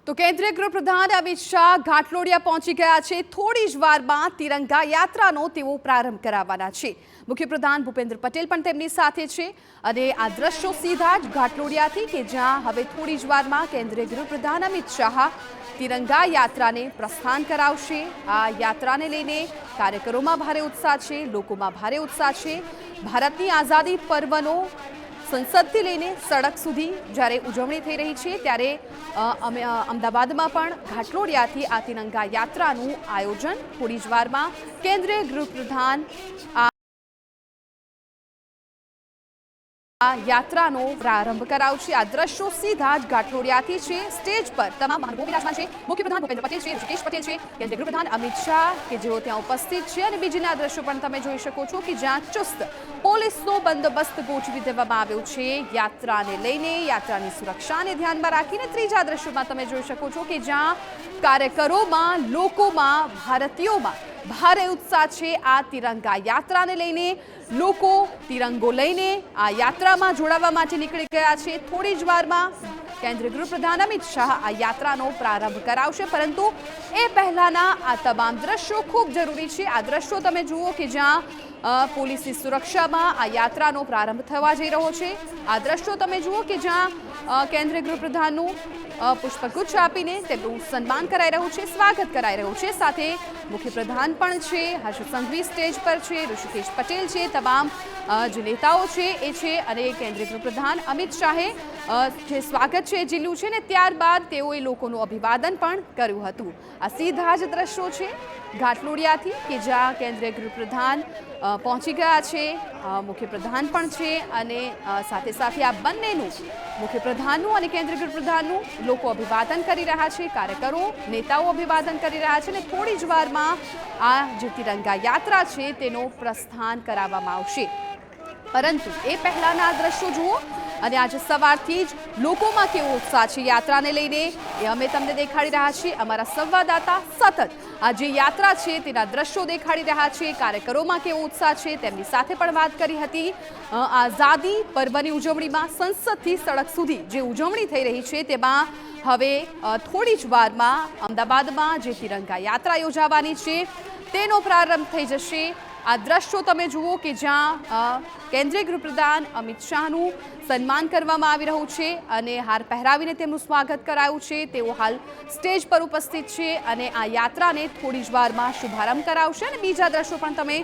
તો કેન્દ્રીય ગૃહપ્રધાન અમિત શાહ ઘાટલોડિયા પહોંચી ગયા છે। થોડી જ વારમાં તિરંગા યાત્રાનો તેઓ પ્રારંભ કરાવવાના છે। મુખ્યપ્રધાન ભૂપેન્દ્ર પટેલ પણ તેમની સાથે છે અને આ દ્રશ્યો સીધા જ ઘાટલોડિયાથી કે જ્યાં હવે થોડી જ વારમાં કેન્દ્રીય ગૃહપ્રધાન અમિત શાહ તિરંગા યાત્રાને પ્રસ્થાન કરાવશે। આ યાત્રાને લઈને કાર્યકરોમાં ભારે ઉત્સાહ છે, લોકોમાં ભારે ઉત્સાહ છે। ભારતની આઝાદી પર્વનો સંસદથી લઈને સડક સુધી જ્યારે ઉજવણી થઈ રહી છે ત્યારે અમદાવાદમાં પણ ઘાટલોડિયાથી આ તિરંગા યાત્રાનું આયોજન થોડી જ વારમાં કેન્દ્રીય ગૃહપ્રધાન આ યાત્રાનો પ્રારંભ કરાવશે। આ દ્રશ્યો સીધા જ ઘાટલોડિયાથી છે। સ્ટેજ પર તમામ મહાનુભાવો બિરાજમાન છે। મુખ્યપ્રધાન ભૂપેન્દ્ર પટેલ છે, ઋષિકેશ પટેલ છે, કેન્દ્રીય ગૃહપ્રધાન અમિત શાહ કે જેઓ ત્યાં ઉપસ્થિત છે અને બીજીના દ્રશ્યો પણ તમે જોઈ શકો છો કે જ્યાં ચુસ્ત પોલીસનો બંદોબસ્ત ગોઠવી દેવામાં આવ્યો છે યાત્રાને લઈને, યાત્રાની સુરક્ષાને ધ્યાનમાં રાખીને। ત્રીજા દ્રશ્યોમાં તમે જોઈ શકો છો કે જ્યાં કાર્યકરોમાં, લોકોમાં, ભારતીયોમાં ભારે ઉત્સાહ છે આ તિરંગા યાત્રાને લઈને। લોકો તિરંગો લઈને આ યાત્રામાં જોડાવા માટે નીકળી ગયા છે। થોડી જ વારમાં કેન્દ્રીય ગૃહપ્રધાન અમિત શાહ આ યાત્રાનો પ્રારંભ કરાવશે, પરંતુ એ પહેલાના આ તમામ દ્રશ્યો ખૂબ જરૂરી છે। આ દ્રશ્યો તમે જુઓ કે જ્યાં પોલીસની સુરક્ષામાં આ યાત્રાનો પ્રારંભ થવા જઈ રહ્યો છે। આ દ્રશ્યો તમે જુઓ કે જ્યાં કેન્દ્રીય ગૃહપ્રધાનનું પુષ્પગુચ્છ આપીને તેમનું સન્માન કરાઈ રહ્યું છે, સ્વાગત કરાઈ રહ્યું છે। સાથે મુખ્યપ્રધાન પણ છે, હર્ષ સંઘવી સ્ટેજ પર છે, ઋષિકેશ પટેલ છે, તમામ જે નેતાઓ છે એ છે અને કેન્દ્રીય ગૃહપ્રધાન અમિત શાહે જે સ્વાગત છે ઝીલ્યું છે ને ત્યારબાદ તેઓએ લોકોનું અભિવાદન પણ કર્યું હતું। આ સીધા જ દ્રશ્યો છે ઘાટલોડિયાથી કે જ્યાં કેન્દ્રીય ગૃહપ્રધાન પહોંચી ગયા છે, મુખ્યપ્રધાન પણ છે અને સાથે સાથે આ બંનેનું, મુખ્યપ્રધાનનું અને કેન્દ્રીય ગૃહપ્રધાનનું લોકો અભિવાદન કરી રહ્યા છે, કાર્યકરો, નેતાઓ અભિવાદન કરી રહ્યા છે અને થોડી જ વારમાં આ જે તિરંગા યાત્રા છે તેનો પ્રસ્થાન કરાવવામાં આવશે। પરંતુ એ પહેલાના દ્રશ્યો જુઓ અને આજે સવારથી જ લોકોમાં કેવો ઉત્સાહ છે યાત્રાને લઈને એ અમે તમને દેખાડી રહ્યા છીએ। અમારા સંવાદદાતા સતત આ જે યાત્રા છે તેના દ્રશ્યો દેખાડી રહ્યા છે। કાર્યકરોમાં કેવો ઉત્સાહ છે તેમની સાથે પણ વાત કરી હતી। આઝાદી પર્વની ઉજવણીમાં સંસદથી સડક સુધી જે ઉજવણી થઈ રહી છે તેમાં હવે થોડી જ વારમાં અમદાવાદમાં જે તિરંગા યાત્રા યોજાવાની છે તેનો પ્રારંભ થઈ જશે। આ દ્રશ્યો તમે જુઓ કે જ્યાં કેન્દ્રીય ગૃહપ્રધાન અમિત શાહનું સન્માન કરવામાં આવી રહ્યું છે અને હાર પહેરાવીને તેમનું સ્વાગત કરાયું છે। તેઓ હાલ સ્ટેજ પર ઉપસ્થિત છે અને આ યાત્રાને થોડી જ વારમાં શુભારંભ કરાવશે અને બીજા દ્રશ્યો પણ તમે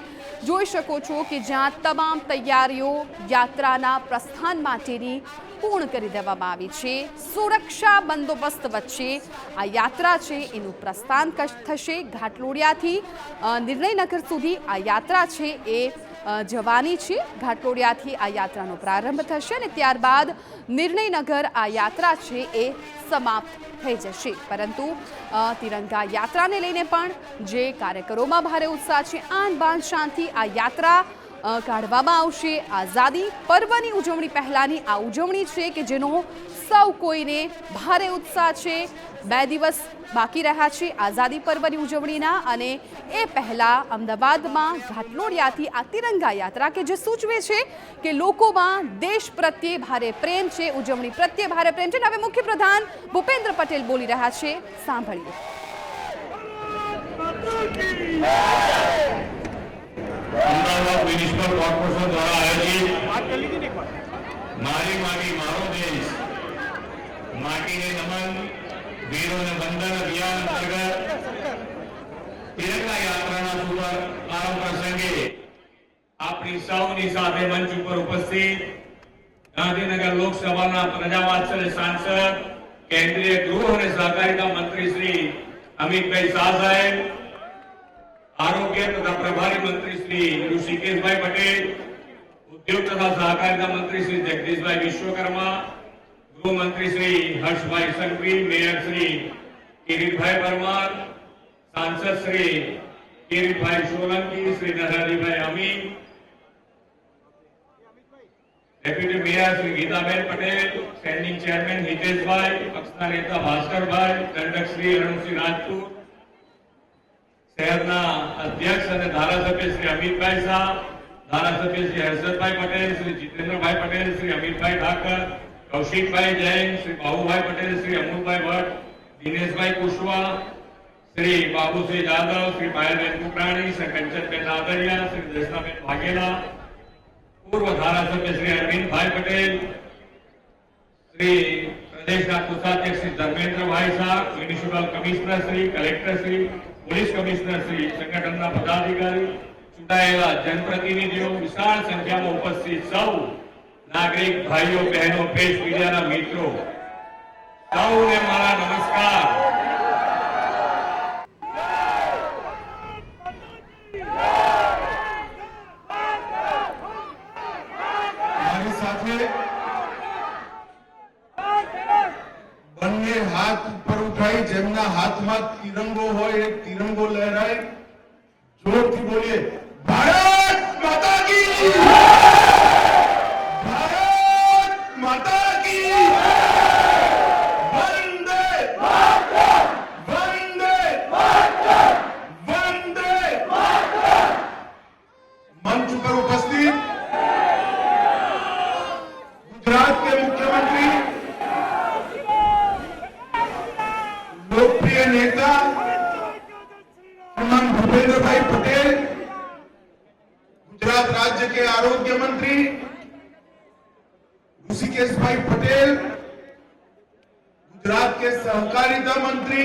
જોઈ શકો છો કે જ્યાં તમામ તૈયારીઓ યાત્રાના પ્રસ્થાન માટેની પૂર્ણ કરી દેવામાં આવી છે। સુરક્ષા બંદોબસ્ત વચ્ચે આ યાત્રા છે એનું પ્રસ્થાન થશે। ઘાટલોડિયાથી નિર્ણયનગર સુધી આ યાત્રા છે એ જવાની છે। ઘાટલોડિયાથી આ યાત્રાનો પ્રારંભ થશે અને ત્યારબાદ નિર્ણયનગર આ યાત્રા છે એ સમાપ્ત થઈ જશે। પરંતુ તિરંગા યાત્રાને લઈને પણ જે કાર્યકરોમાં ભારે ઉત્સાહ છે, આન બાન શાનથી આ યાત્રા કાઢવામાં આવશે। આઝાદી પર્વની ઉજવણી પહેલાની આ ઉજવણી છે કે જેનો સૌ કોઈને ભારે ઉત્સાહ છે। 2 દિવસ બાકી રહ્યા છે આઝાદી પર્વની ઉજવણીના અને એ પહેલા અમદાવાદમાં ઘાટલોડિયાથી આ તિરંગા યાત્રા કે જે સૂચવે છે કે લોકોમાં દેશ પ્રત્યે ભારે પ્રેમ છે, ઉજવણી પ્રત્યે ભારે પ્રેમ છે। હવે મુખ્યપ્રધાન ભૂપેન્દ્ર પટેલ બોલી રહ્યા છે, સાંભળીએ। અમદાવાદ મ્યુનિસિપલ કોર્પોરેશન દ્વારા આયોજિત મારી માટી મારો દેશ માટીને નમન વીરોને વંદન અભિયાન અંતર્ગત તિરંગા યાત્રાના શુભારંભ પ્રસંગે આપણી સૌની સાથે મંચ ઉપર ઉપસ્થિત ગાંધીનગર લોકસભાના પ્રજાવાત્સલ્ય સાંસદ, કેન્દ્રીય ગૃહ અને સહકારિતા મંત્રી શ્રી અમિતભાઈ શાહ સાહેબ, आरोग्य तथा प्रभारी मंत्री श्री ऋषिकेश पटेल, उद्योग तथा सहकारिता मंत्री श्री जगदीश विश्वकर्मा, गृह मंत्री श्री हर्ष संघवी, मेयर श्री किरीट परमार, सांसद Shri Kirit Solanki, Shri Narhari Amin, deputy mayor Shri Geetaben Patel, standing chairman Hitesh पक्षना नेता भास्कर दंडक श्री अरुणसिंह राजपूत, शहरना अध्यक्ष और धारासभ्य श्री अमितभाई शाह, धारासभ्य श्री हर्षदभाई पटेल, श्री जितेन्द्रभाई पटेल, श्री अमितभाई ठाकर, कौशिकभाई जैन, श्री बाबूभाई पटेल, श्री अमूलभाई भट्ट, दिनेश भाई कुशवाहा, श्री बाबू सिंह यादव, श्री पायलबेन कुकराणी, श्री कंचनबेन नादरिया, श्री दर्शनाबेन वाघेला, पूर्व धारासभ्य श्री अरविंद भाई पटेल, श्री प्रदेशना कोषाध्यक्ष श्री धर्मेन्द्र भाई साहब, municipal commissioner Shri, collector Shri, police commissioner Shri, સંગઠનના પદાધિકારી, ચૂંટાયેલા જનપ્રતિનિધિઓ, વિશાળ સંખ્યામાં ઉપસ્થિત સૌ નાગરિક ભાઈઓ બહેનો, પ્રેસ મીડિયાના મિત્રો, સૌને મારા નમસ્કાર. મારી સાથે બંને હાથ ઉપર ઉઠાઈ, જેમના હાથમાં તિરંગો હોય એક તિરંગો લહેરાય, જોરથી બોલીએ ભારત માતા की, भारत माता की, वंदे वंदे वंदे. मंच पर उपस्थित गुजरात के मुख्यमंत्री, लोकप्रिय नेता श्रीमान भूपेंद्र भाई पटेल, गुजरात राज्य के आरोग्य मंत्री ऋषिकेश भाई पटेल, गुजरात के सहकारिता मंत्री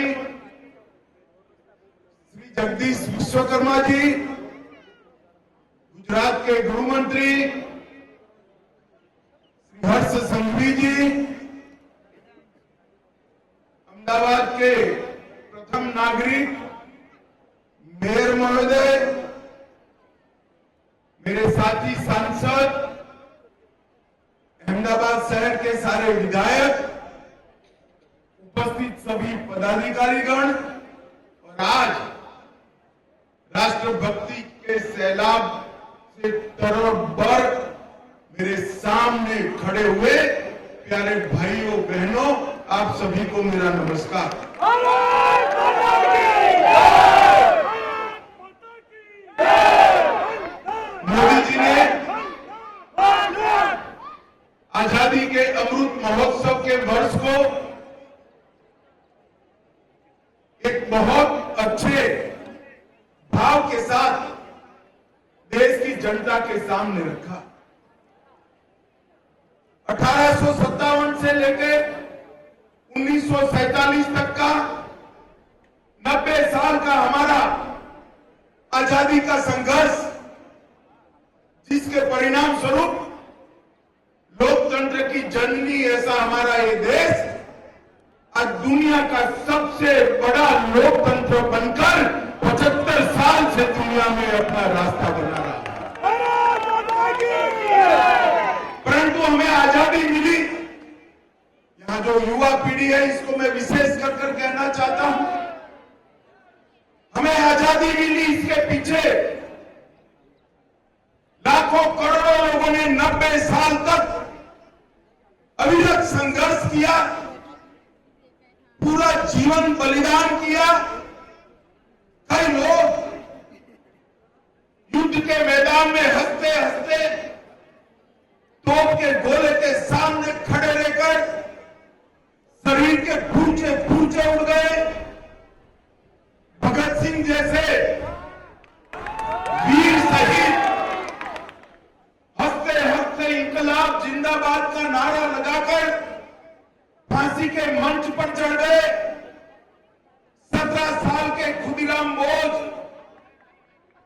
श्री जगदीश विश्वकर्मा जी, गुजरात के गृह मंत्री श्री हर्ष संघवी जी, अहमदाबाद के प्रथम नागरिक मेयर महोदय, मेरे साथी सांसद, अहमदाबाद शहर के सारे विधायक, उपस्थित सभी पदाधिकारीगण और आज राष्ट्रभक्ति के सैलाब से तरबतर मेरे सामने खड़े हुए प्यारे भाइयों बहनों, आप सभी को मेरा नमस्कार. मोदी जी ने आजादी के अमृत महोत्सव के वर्ष को एक बहुत अच्छे भाव के साथ देश की जनता के सामने रखा. 1857 से लेकर 1947 तक का 90 साल का हमारा आजादी का संघर्ष, जिसके परिणाम स्वरूप लोकतंत्र की जननी ऐसा हमारा ये देश आज दुनिया का सबसे बड़ा लोकतंत्र बनकर 75 साल से दुनिया में अपना रास्ता बना रहा है. परंतु हमें आजादी मिली, यहाँ जो युवा पीढ़ी है इसको मैं विशेष कर कहना चाहता हूं, हमें आजादी मिली, इसके पीछे लाखों करोड़ों लोगों ने 90 साल तक अविरत संघर्ष किया, पूरा जीवन बलिदान किया. कई लोग युद्ध के मैदान में हंसते हंसते तोप के गोले के सामने खड़े रहकर शरीर के फूचे फूचे उड़ गए. भगत सिंह जैसे वीर शहीद हंसते हंसते इंकलाब जिंदाबाद का नारा लगाकर फांसी के मंच पर चढ़ गए. 17 साल के खुदीराम बोस,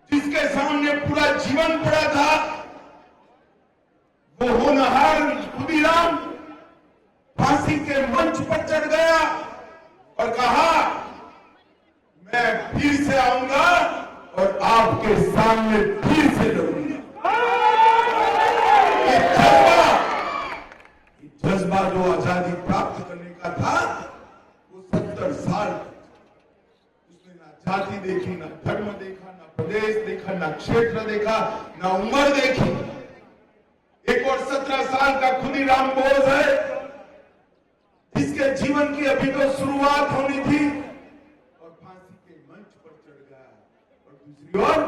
जिसके सामने पूरा जीवन पड़ा था, वो होनहार खुदीराम फांसी के मंच पर चढ़ गया और कहा मैं फिर से आऊंगा और आपके सामने फिर से लड़ूंगा. ये जज्बा जो आजादी प्राप्त करने का था, वो 70 साल उसने ना जाति देखी, ना धर्म देखा, ना प्रदेश देखा, ना क्षेत्र देखा, ना उम्र देखी. एक और 17 साल का खुदीराम बोस है, जिसके जीवन की अभी तो शुरुआत होनी थी और फांसी के मंच पर चढ़ गया. और दूसरी ओर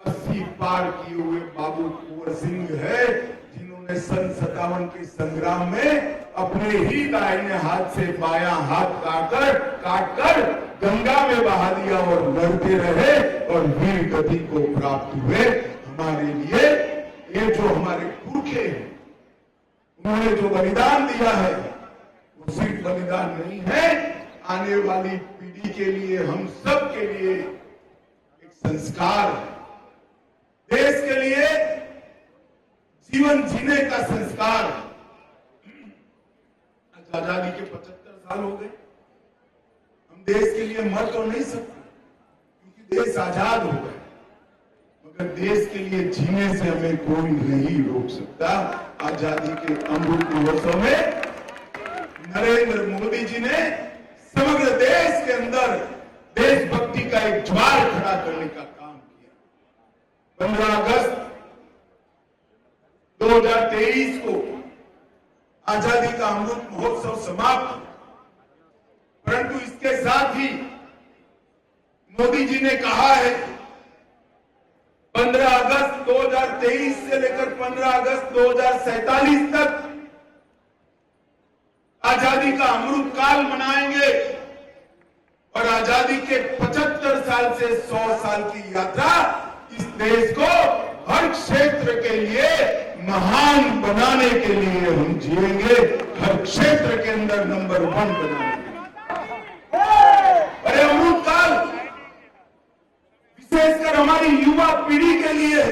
80 पार किए हुए बाबू कुंवर सिंह है, जिन्होंने मैं सन 57 के संग्राम में अपने ही दाहिने हाथ से बायां हाथ काटकर गंगा में बहा दिया और लड़ते रहे और वीर गति को प्राप्त हुए। हमारे लिए ये जो हमारे पुरखे हैं, उन्होंने जो बलिदान दिया है, वो सिर्फ बलिदान नहीं है, आने वाली पीढ़ी के लिए, हम सब के लिए एक संस्कार है। देश के लिए जीवन जीने का संस्कार। आजादी के 75 साल हो गए, हम देश के लिए मर तो नहीं सकते क्योंकि देश आजाद हो गए, मगर देश के लिए जीने से हमें कोई नहीं रोक सकता। आजादी के अमृत महोत्सव में नरेंद्र मोदी जी ने समग्र देश के अंदर देशभक्ति का एक ज्वार खड़ा करने का काम किया। 15 अगस्त 2023 को आजादी का अमृत महोत्सव समाप्त, परंतु इसके साथ ही मोदी जी ने कहा है 15 अगस्त 2023 से लेकर 15 अगस्त 2047 तक आजादी का अमृत काल मनाएंगे और आजादी के 75 साल से 100 साल की यात्रा इस देश को हर क्षेत्र के लिए महान बनाने के लिए हम जिएंगे, हर क्षेत्र के अंदर नंबर 1 बनाएंगे। अरे अमृत काल विशेषकर हमारी युवा पीढ़ी के लिए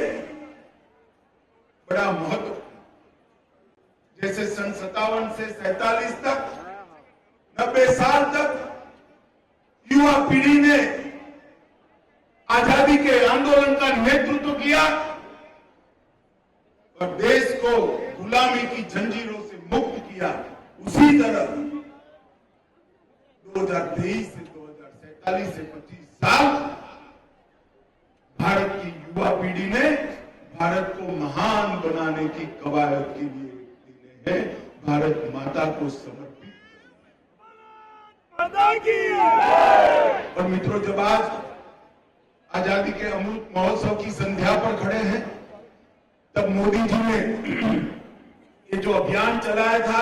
बड़ा महत्व। जैसे सन 57 से 47 तक 90 साल तक युवा पीढ़ी ने आजादी के आंदोलन का नेतृत्व किया और देश को गुलामी की जंजीरों से मुक्त किया, उसी तरह 2023 से 2047 से 25 साल भारत की युवा पीढ़ी ने भारत को महान बनाने की कवायद के लिए देने हैं, भारत माता को समर्पित। और मित्रों, जब आज आजादी के अमृत महोत्सव की संध्या पर खड़े हैं, तब मोदी जी ने ये जो अभियान चलाया था,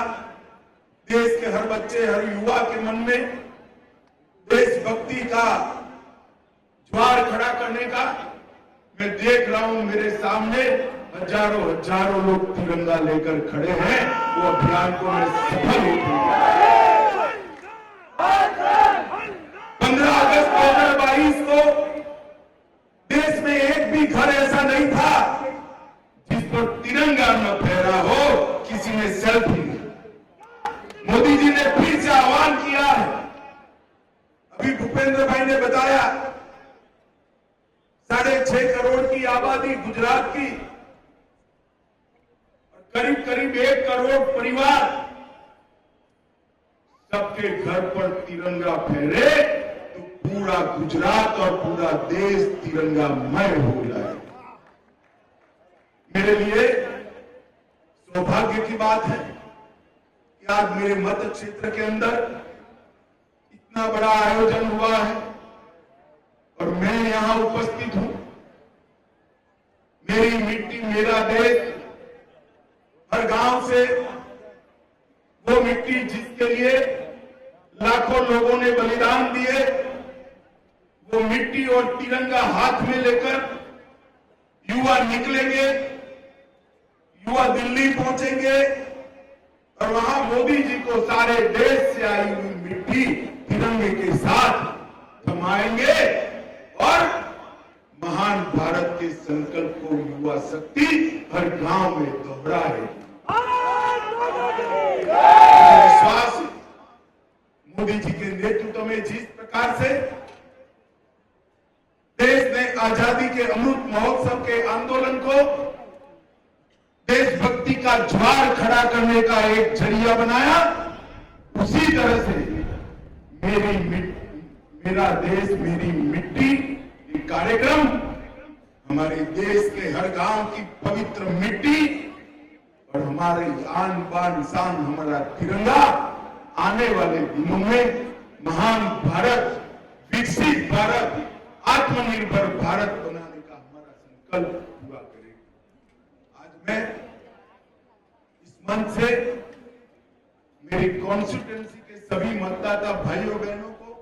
देश के हर बच्चे, हर युवा के मन में देशभक्ति का ज्वार खड़ा करने का, मैं देख रहा हूं मेरे सामने हजारों हजारों लोग तिरंगा लेकर खड़े हैं। वो अभियान को मैं सफल होता 15 अगस्त 2022 को देश में एक भी घर ऐसा नहीं था जिस पर तिरंगा न फहरा हो, किसी ने सेल्फी नहीं। मोदी जी ने फिर से आह्वान किया है। अभी भूपेंद्र भाई ने बताया 6.5 करोड़ की आबादी गुजरात की, करीब करीब 1 करोड़ परिवार, सबके घर पर तिरंगा फहरे तो पूरा गुजरात और पूरा देश तिरंगामय हो जाए। मेरे लिए सौभाग्य की बात है कि आज मेरे मत क्षेत्र के अंदर इतना बड़ा आयोजन हुआ है और मैं यहां उपस्थित हूं। मेरी मिट्टी मेरा देश, हर गांव से वो मिट्टी जिसके लिए लाखों लोगों ने बलिदान दिए, वो मिट्टी और तिरंगा हाथ में लेकर युवा निकलेंगे, युवा दिल्ली पहुंचेंगे और वहां मोदी जी को सारे देश से आई हुई मिट्टी तिरंगे के साथ थमाएंगे और महान भारत के संकल्प को युवा शक्ति हर गांव में दोहराएगी। विश्वास है मोदी जी के नेतृत्व में जिस प्रकार से देश ने आजादी के अमृत महोत्सव के आंदोलन को देशभक्ति का ज्वार खड़ा करने का एक जरिया बनाया, उसी तरह से मेरा देश मेरी मिट्टी कार्यक्रम हमारे देश के हर गांव की पवित्र मिट्टी और हमारे आन बान शान हमारा तिरंगा आने वाले दिनों में महान भारत, विकसित भारत, आत्मनिर्भर भारत बनाने का हमारा संकल्प पूरा करेगा। आज मैं मंच से मेरी कॉन्स्टिट्यूएंसी के सभी मतदाता भाइयों बहनों को,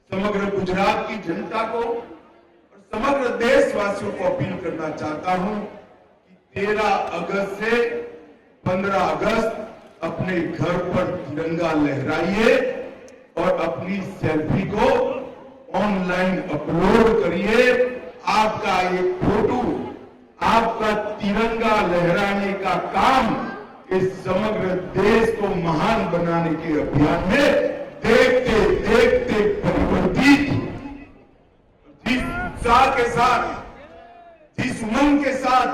समग्र गुजरात की जनता को और समग्र देशवासियों को अपील करना चाहता हूं कि 13 अगस्त से 15 अगस्त अपने घर पर तिरंगा लहराइए और अपनी सेल्फी को ऑनलाइन अपलोड करिए। आपका ये फोटो, आपका तिरंगा लहराने का काम इस समग्र देश को महान बनाने के अभियान में देखते देखते परिवर्तित, जिस उत्साह के साथ, जिस उमंग के साथ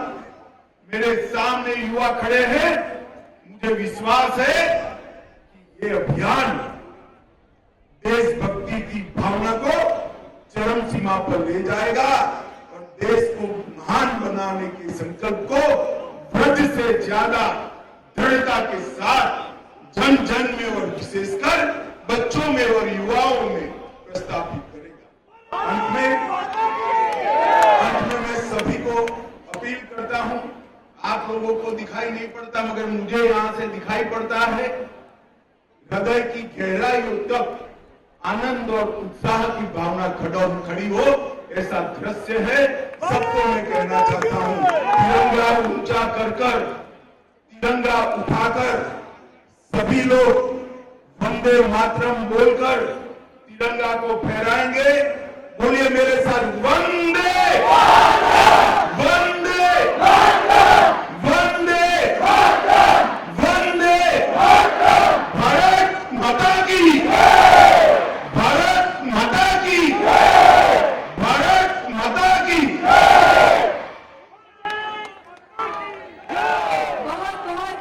मेरे सामने युवा खड़े हैं, मुझे विश्वास है कि ये अभियान देशभक्ति की भावना को चरम सीमा पर ले जाएगा और देश को महान बनाने के संकल्प को वृद्ध से ज्यादा दृढ़ता के साथ जन जन में और विशेषकर बच्चों में और युवाओं में प्रस्थापित करेगा। अंत में मैं सभी को अपील करता हूं, आप लोगों को दिखाई नहीं पड़ता मगर मुझे यहां से दिखाई पड़ता है, हृदय की गहराइयों तक आनंद और उत्साह की भावना खड़ी हो, ऐसा दृश्य है। सबको मैं कहना चाहता हूं, तिरंगा ऊंचा कर तिरंगा उठाकर सभी लोग वंदे मातरम बोलकर तिरंगा को फहराएंगे। बोलिए मेरे साथ, वंदे वंदे वंदे वंदे, भारत माता की, भारत माता की, भारत माता की।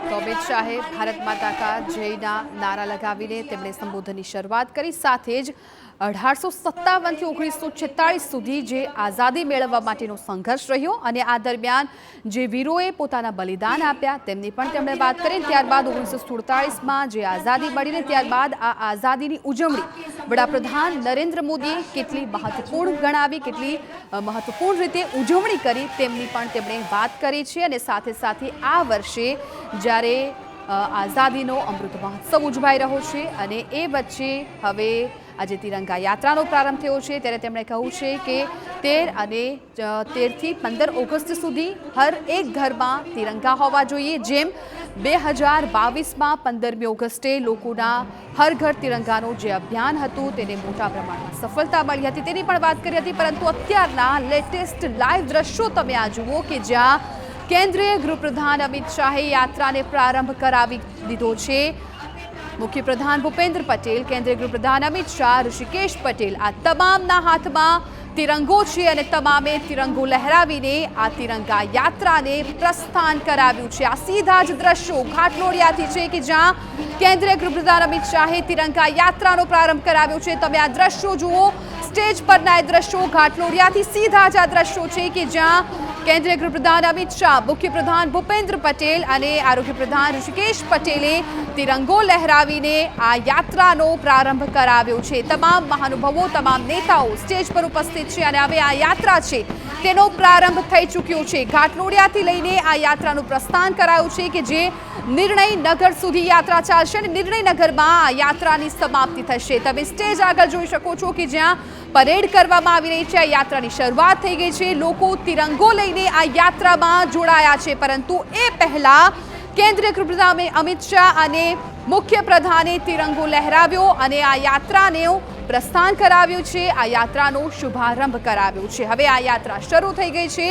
તો અમિત શાહે ભારત માતા કા જયના નારા લગાવીને તેમણે સંબોધનની શરૂઆત કરી। સાથે જ 1857 થી 1946 સુધી જે આઝાદી મેળવવા માટેનો સંઘર્ષ રહ્યો અને આ દરમિયાન જે વીરોએ પોતાના બલિદાન આપ્યા તેમની પણ તેમણે વાત કરી। ત્યારબાદ 1947માં જે આઝાદી મળીને ત્યારબાદ આ આઝાદીની ઉજવણી વડાપ્રધાન નરેન્દ્ર મોદીએ કેટલી મહત્વપૂર્ણ ગણાવી, કેટલી મહત્વપૂર્ણ રીતે ઉજવણી કરી તેમની પણ તેમણે વાત કરી છે। અને સાથે સાથે આ વર્ષે જ્યારે આઝાદીનો અમૃત મહોત્સવ ઉજવાઈ રહ્યો છે અને એ વચ્ચે હવે આજે તિરંગા યાત્રાનો પ્રારંભ થયો છે, ત્યારે તેમણે કહ્યું છે કે 13 થી 15 ઓગસ્ટ સુધી હર એક ઘરમાં તિરંગા હોવા જોઈએ। જેમ 2022માં 15મી ઓગસ્ટે લોકોના હર ઘર તિરંગાનો જે અભિયાન હતું તેને મોટા પ્રમાણમાં સફળતા મળી હતી તેની પણ વાત કરી હતી। પરંતુ અત્યારના લેટેસ્ટ લાઈવ દ્રશ્યો તમે આ જુઓ કે જ્યાં કેન્દ્રીય ગૃહપ્રધાન અમિત શાહે યાત્રાને પ્રારંભ કરાવી દીધો છે। મુખ્ય પ્રધાન ભૂપેન્દ્ર પટેલ, કેન્દ્રીય ગૃહપ્રધાન અમિત શાહ, ઋષિકેશ પટેલ આ તમામના હાથમાં તિરંગો છે અને તમામે તિરંગો લહેરાવીને આ તિરંગા યાત્રાને પ્રસ્થાન કરાવ્યું છે। આ સીધા જ દ્રશ્યો ઘાટલોડિયાથી છે કે જ્યાં કેન્દ્રીય ગૃહપ્રધાન અમિત શાહે તિરંગા યાત્રાનો પ્રારંભ કરાવ્યો છે। તમે આ દ્રશ્યો જુઓ, સ્ટેજ પરના એ દ્રશ્યો ઘાટલોડિયાથી સીધા જ આ દ્રશ્યો છે કે જ્યાં કેન્દ્રીય ગૃહપ્રધાન અમિત શાહ, મુખ્ય પ્રધાન ભૂપેન્દ્ર પટેલ અને આરોગ્ય પ્રધાન ઋષિકેશ પટેલે તિરંગો લહેરાવીને આ યાત્રાનો પ્રારંભ કરાવ્યો છે। તમામ મહાનુભાવો, તમામ નેતાઓ સ્ટેજ પર ઉપસ્થિત છે અને હવે આ યાત્રા છે તેનો પ્રારંભ થઈ ચૂક્યો છે। ઘાટલોડિયાથી લઈને આ યાત્રાનું પ્રસ્થાન કરાયું છે કે જે નિર્ણય નગર સુધી યાત્રા ચાલશે અને નિર્ણય નગરમાં આ યાત્રાની સમાપ્તિ થશે। તમે સ્ટેજ આગળ જોઈ શકો છો કે જ્યાં પરેડ કરવામાં આવી રહી છે। આ યાત્રાની શરૂઆત થઈ ગઈ છે, લોકો તિરંગો લઈને આ યાત્રામાં જોડાયા છે। પરંતુ એ પહેલા કેન્દ્રીય ગૃહપ્રધાન અમિત શાહ અને મુખ્ય પ્રધાને તિરંગો લહેરાવ્યો અને આ યાત્રાને પ્રસ્થાન કરાવ્યું છે, આ યાત્રાનો શુભારંભ કરાવ્યો છે। હવે આ યાત્રા શરૂ થઈ ગઈ છે,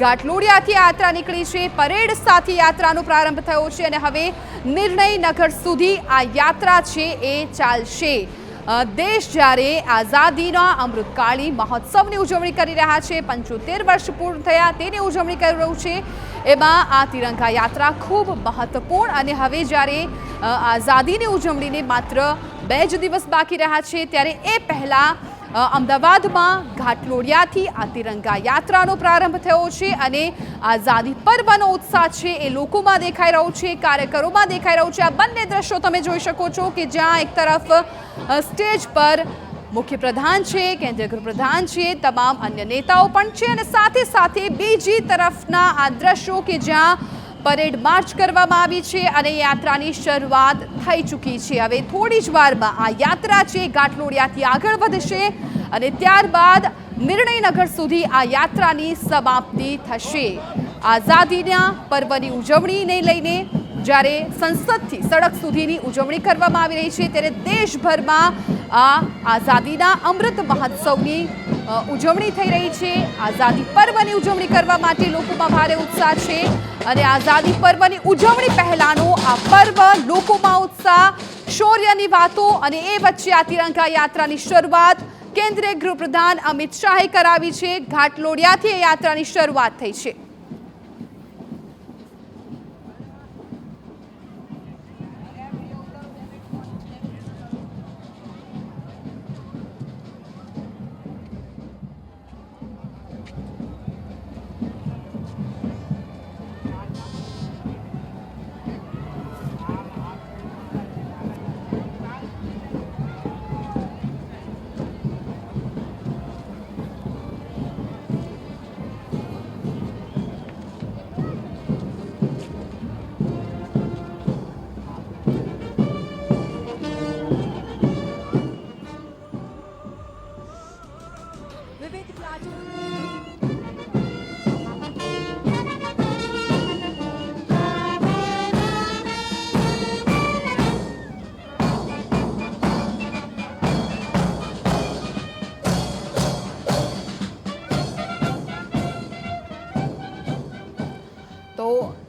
ઘાટલોડિયાથી યાત્રા નીકળી છે, પરેડ સાથે યાત્રાનો પ્રારંભ થયો છે અને હવે નિર્ણય નગર સુધી આ યાત્રા છે એ ચાલશે। દેશ જ્યારે આઝાદીના અમૃતકાળી મહોત્સવની ઉજવણી કરી રહ્યા છે, 75 વર્ષ પૂર્ણ થયા તેની ઉજવણી કરી રહ્યું છે, એમાં આ તિરંગા યાત્રા ખૂબ મહત્વપૂર્ણ અને હવે જ્યારે આઝાદીની ઉજવણીને માત્ર 2 જ દિવસ બાકી રહ્યા છે ત્યારે એ પહેલા અમદાવાદમાં ઘાટલોડિયાથી આ તિરંગા યાત્રાનો પ્રારંભ થયો છે અને આઝાદી પર્વનો ઉત્સાહ છે એ લોકોમાં દેખાઈ રહ્યો છે, કાર્યકરોમાં દેખાઈ રહ્યો છે। આ બંને દ્રશ્યો તમે જોઈ શકો છો કે જ્યાં એક તરફ સ્ટેજ પર મુખ્ય પ્રધાન છે, કેન્દ્રીય ગૃહપ્રધાન છે, તમામ અન્ય નેતાઓ પણ છે અને સાથે સાથે બીજી તરફના આ દ્રશ્યો કે જ્યાં પરેડ માર્ચ કરવામાં આવી છે અને યાત્રાની શરૂઆત થઈ ચૂકી છે। હવે થોડી જ વારમાં આ યાત્રા છે ઘાટલોડિયાથી આગળ વધશે અને ત્યારબાદ નિર્ણયનગર સુધી આ યાત્રાની સમાપ્તિ થશે। આઝાદીના પર્વની ઉજવણીને લઈને જ્યારે સંસદથી સડક સુધીની ઉજવણી કરવામાં આવી રહી છે ત્યારે દેશભરમાં આ આઝાદીના અમૃત મહોત્સવની ઉજવણી થઈ રહી છે। આઝાદી પર્વની ઉજવણી કરવા માટે લોકોમાં ભારે ઉત્સાહ છે અને આઝાદી પર્વની ઉજવણી પહેલાનો આ પર્વ લોકોમાં ઉત્સાહ, શૌર્યની વાતો અને એ વચ્ચે આ તિરંગા યાત્રાની શરૂઆત કેન્દ્રીય ગૃહપ્રધાન અમિત શાહે કરાવી છે। ઘાટલોડિયાથી એ યાત્રાની શરૂઆત થઈ છે।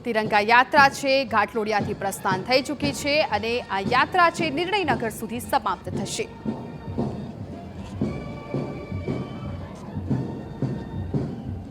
તિરંગા યાત્રા છે ઘાટલોડિયાથી પ્રસ્થાન થઈ ચૂકી છે અને આ યાત્રા છે નિર્ણયનગર સુધી સમાપ્ત થશે।